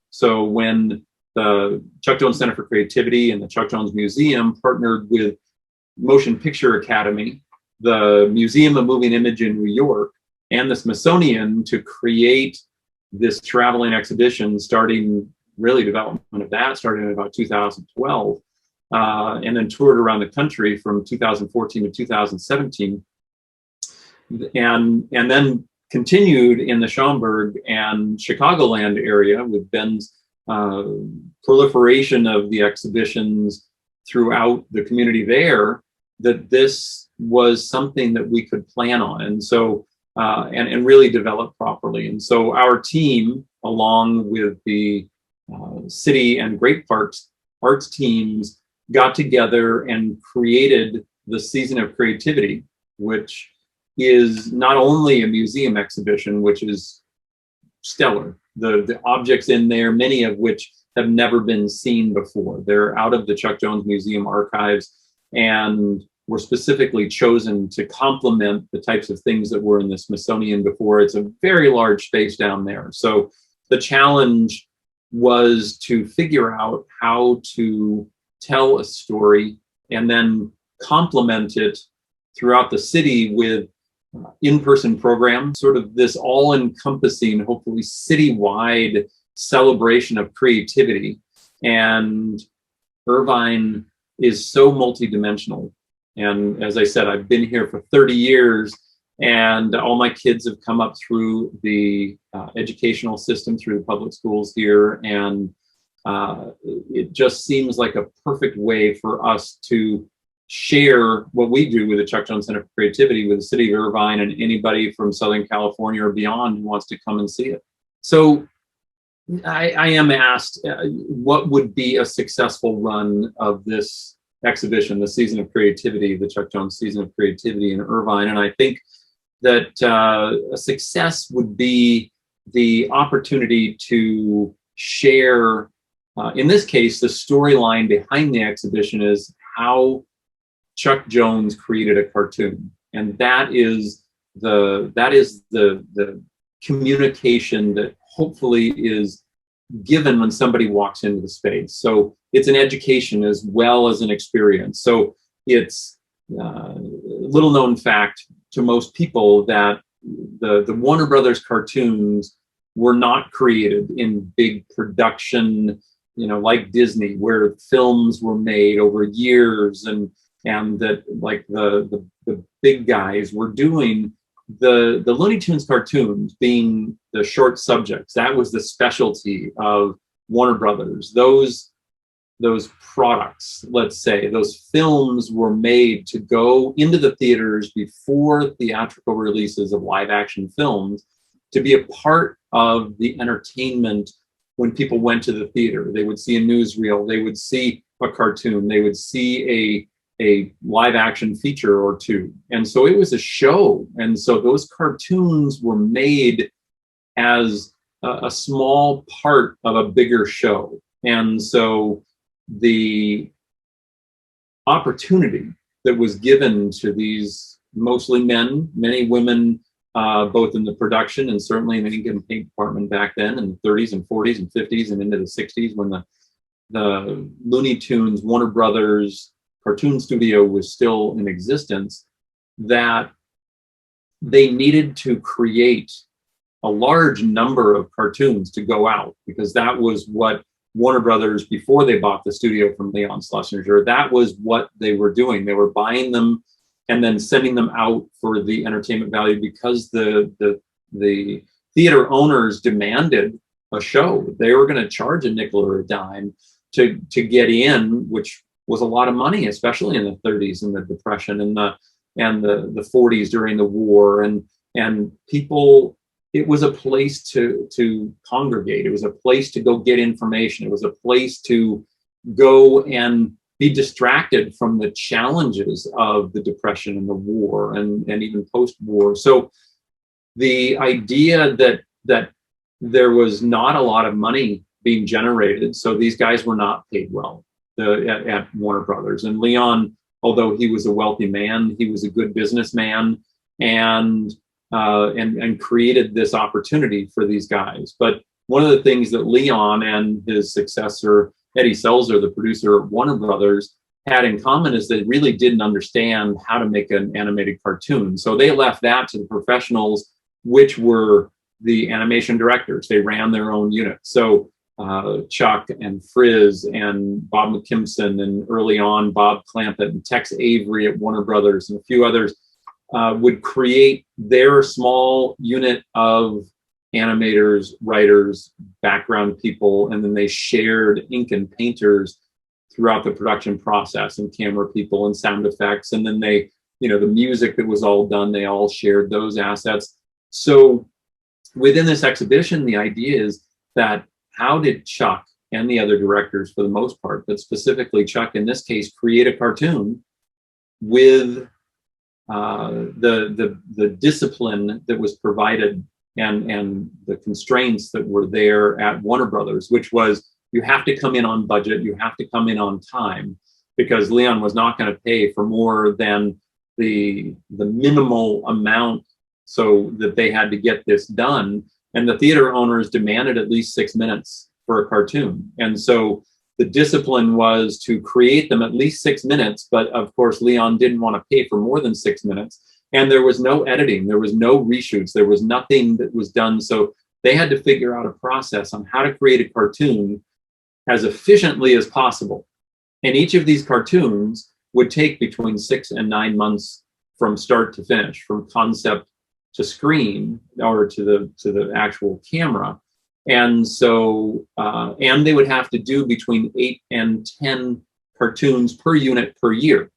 So when the Chuck Jones Center for Creativity and the Chuck Jones Museum partnered with Motion Picture Academy, the Museum of Moving Image in New York, and the Smithsonian to create this traveling exhibition, starting really development of that started in about 2012, and then toured around the country from 2014 to 2017, and then continued in the Schaumburg and Chicagoland area with Ben's proliferation of the exhibitions throughout the community there, that this was something that we could plan on. And so, and really develop properly. And so our team, along with the city and Great Parks arts teams, got together and created the Season of Creativity, which is not only a museum exhibition, which is stellar. The objects in there, many of which have never been seen before. They're out of the Chuck Jones Museum archives and were specifically chosen to complement the types of things that were in the Smithsonian before. It's a very large space down there. So the challenge was to figure out how to tell a story and then complement it throughout the city with in-person programs, sort of this all-encompassing, hopefully citywide celebration of creativity. And Irvine is so multidimensional. And as I said, I've been here for 30 years, and all my kids have come up through the educational system, through the public schools here. And it just seems like a perfect way for us to share what we do with the Chuck Jones Center for Creativity with the City of Irvine and anybody from Southern California or beyond who wants to come and see it. So I am asked what would be a successful run of this exhibition, the Season of Creativity, the Chuck Jones Season of Creativity in Irvine. And I think that a success would be the opportunity to share, in this case, the storyline behind the exhibition is how Chuck Jones created a cartoon. And that is the communication that hopefully is given when somebody walks into the space. So it's an education as well as an experience. So it's a little known fact to most people that the Warner Brothers cartoons were not created in big production, like Disney, where films were made over years and that like the big guys were doing the Looney Tunes cartoons being the short subjects. That was the specialty of Warner Brothers. Those products, let's say, those films were made to go into the theaters before theatrical releases of live action films to be a part of the entertainment when people went to the theater. They would see a newsreel, they would see a cartoon, they would see a live action feature or two. And so it was a show. And so those cartoons were made as a small part of a bigger show. And so the opportunity that was given to these mostly men, many women, both in the production and certainly in the ink and paint department back then in the 30s and 40s and 50s and into the 60s when the Looney Tunes, Warner Brothers cartoon studio was still in existence, that they needed to create a large number of cartoons to go out, because that was what Warner Brothers, before they bought the studio from Leon Schlesinger, that was what they were doing. They were buying them and then sending them out for the entertainment value, because the theater owners demanded a show. They were going to charge a nickel or a dime to get in, which was a lot of money, especially in the 30s and the Depression and the 40s during the war. And people, it was a place to congregate. It was a place to go get information. It was a place to go and be distracted from the challenges of the Depression and the war and even post-war. So the idea that there was not a lot of money being generated, so these guys were not paid well at Warner Brothers. And Leon, although he was a wealthy man, he was a good businessman and created this opportunity for these guys. But one of the things that Leon and his successor, Eddie Selzer, the producer of Warner Brothers, had in common is they really didn't understand how to make an animated cartoon. So they left that to the professionals, which were the animation directors. They ran their own unit. So Chuck and Frizz and Bob McKimson, and early on Bob Clampett and Tex Avery at Warner Brothers and a few others would create their small unit of animators, writers, background people, and then they shared ink and painters throughout the production process, and camera people and sound effects. And then they, the music that was all done, they all shared those assets. So within this exhibition, the idea is that how did Chuck and the other directors, for the most part, but specifically Chuck in this case, create a cartoon with the discipline that was provided and the constraints that were there at Warner Brothers, which was you have to come in on budget, you have to come in on time, because Leon was not going to pay for more than the minimal amount so that they had to get this done. And the theater owners demanded at least 6 minutes for a cartoon. And so the discipline was to create them at least 6 minutes, but of course Leon didn't want to pay for more than 6 minutes. And there was no editing, there was no reshoots, there was nothing that was done. So they had to figure out a process on how to create a cartoon as efficiently as possible. And each of these cartoons would take between 6 and 9 months from start to finish, from concept to screen or to the actual camera. And so, and they would have to do between 8 and 10 cartoons per unit per year.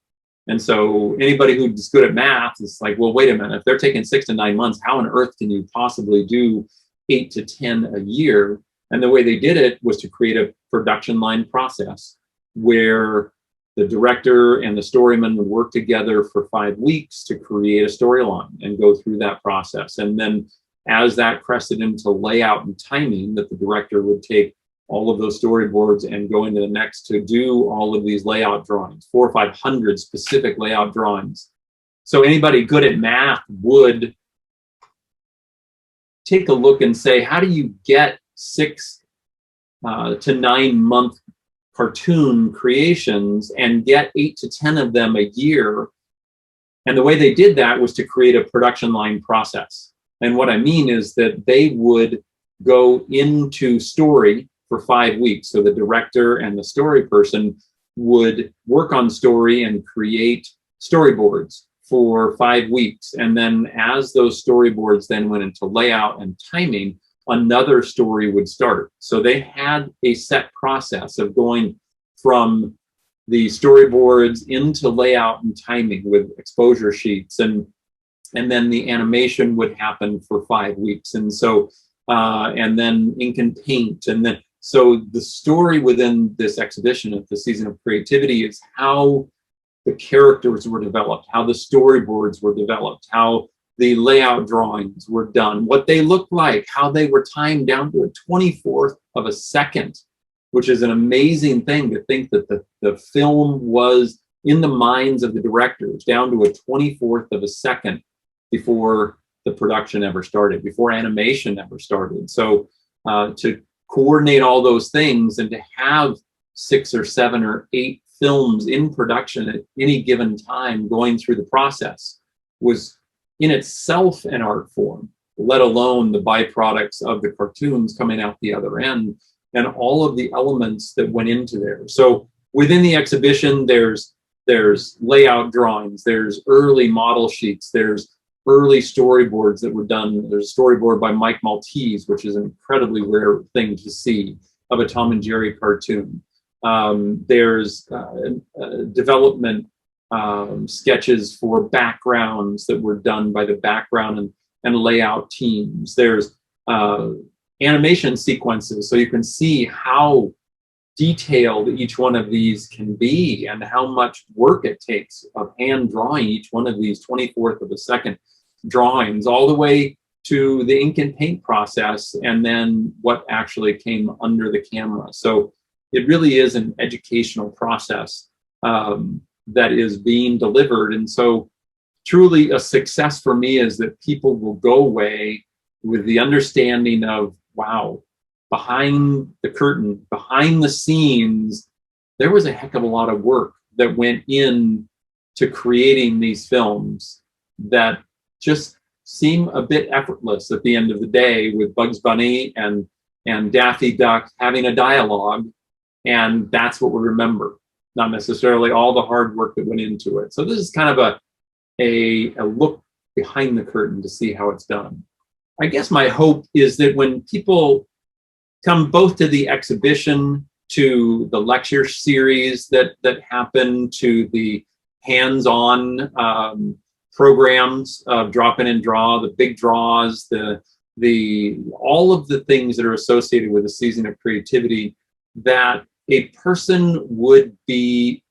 And so anybody who's good at math is like, well, wait a minute, if they're taking 6 to 9 months, how on earth can you possibly do 8 to 10 a year? And the way they did it was to create a production line process where the director and the storyman would work together for 5 weeks to create a storyline and go through that process. And then as that crested into layout and timing, that the director would take all of those storyboards and go into the next to do all of these layout drawings, 400 or 500 specific layout drawings. So anybody good at math would take a look and say, how do you get 6 to 9 month cartoon creations and get 8 to 10 of them a year? And the way they did that was to create a production line process. And what I mean is that they would go into story for 5 weeks. So the director and the story person would work on story and create storyboards for 5 weeks. And then as those storyboards then went into layout and timing, another story would start. So they had a set process of going from the storyboards into layout and timing with exposure sheets, and then the animation would happen for 5 weeks. And so, and then ink and paint. And then, so the story within this exhibition of the Season of Creativity is how the characters were developed, how the storyboards were developed, how the layout drawings were done, what they looked like, how they were timed down to a 24th of a second, which is an amazing thing to think that the film was in the minds of the directors down to a 24th of a second before the production ever started, before animation ever started. So to coordinate all those things and to have 6 or 7 or 8 films in production at any given time going through the process was in itself an art form, let alone the byproducts of the cartoons coming out the other end and all of the elements that went into there. So within the exhibition, there's layout drawings, there's early model sheets, there's early storyboards that were done. There's a storyboard by Mike Maltese, which is an incredibly rare thing to see, of a Tom and Jerry cartoon. There's development sketches for backgrounds that were done by the background and layout teams. There's animation sequences, so you can see how detailed each one of these can be and how much work it takes of hand drawing each one of these 24th of a second drawings, all the way to the ink and paint process, and then what actually came under the camera. So it really is an educational process that is being delivered. And so truly a success for me is that people will go away with the understanding of, wow, behind the curtain, behind the scenes, there was a heck of a lot of work that went in to creating these films that just seem a bit effortless at the end of the day, with Bugs Bunny and Daffy Duck having a dialogue, and that's what we remember, not necessarily all the hard work that went into it. So this is kind of a look behind the curtain to see how it's done. I guess my hope is that when people come both to the exhibition, to the lecture series that happen, to the hands-on programs of drop in and draw, the big draws, the all of the things that are associated with a season of creativity, that a person would be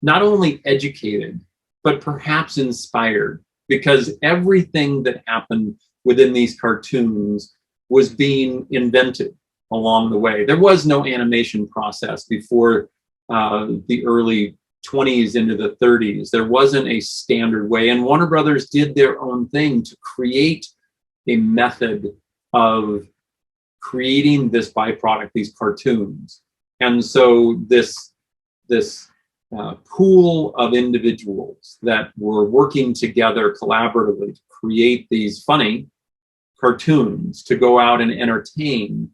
not only educated, but perhaps inspired, because everything that happened within these cartoons was being invented along the way. There was no animation process before the early 20s into the 30s. There wasn't a standard way, and Warner Brothers did their own thing to create a method of creating this byproduct, these cartoons. And so this pool of individuals that were working together collaboratively to create these funny cartoons to go out and entertain,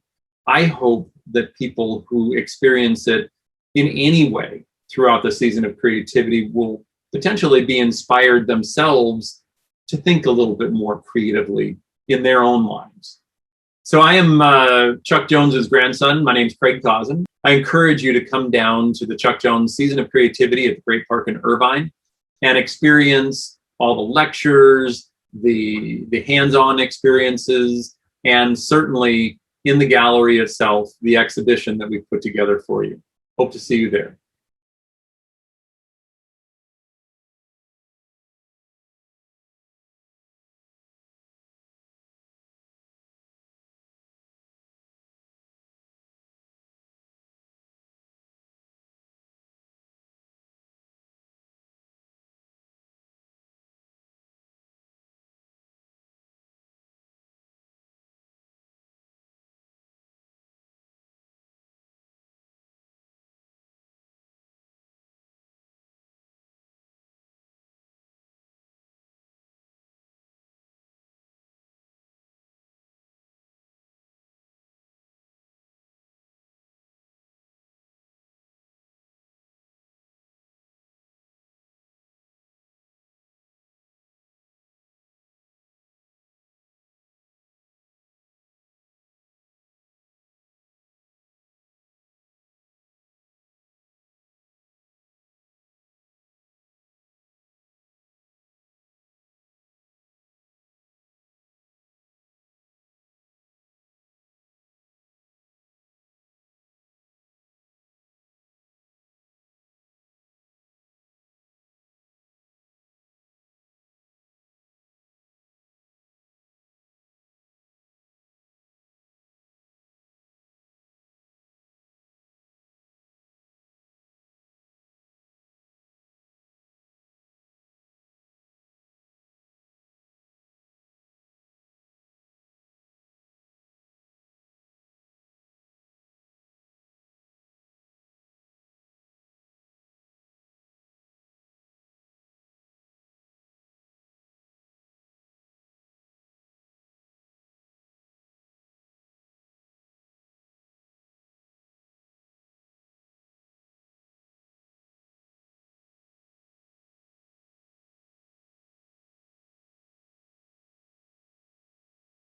I hope that people who experience it in any way throughout the season of creativity will potentially be inspired themselves to think a little bit more creatively in their own lives. So I am Chuck Jones's grandson. My name's Craig Cousin. I encourage you to come down to the Chuck Jones Season of Creativity at the Great Park in Irvine and experience all the lectures, the hands-on experiences, and certainly in the gallery itself, the exhibition that we've put together for you. Hope to see you there.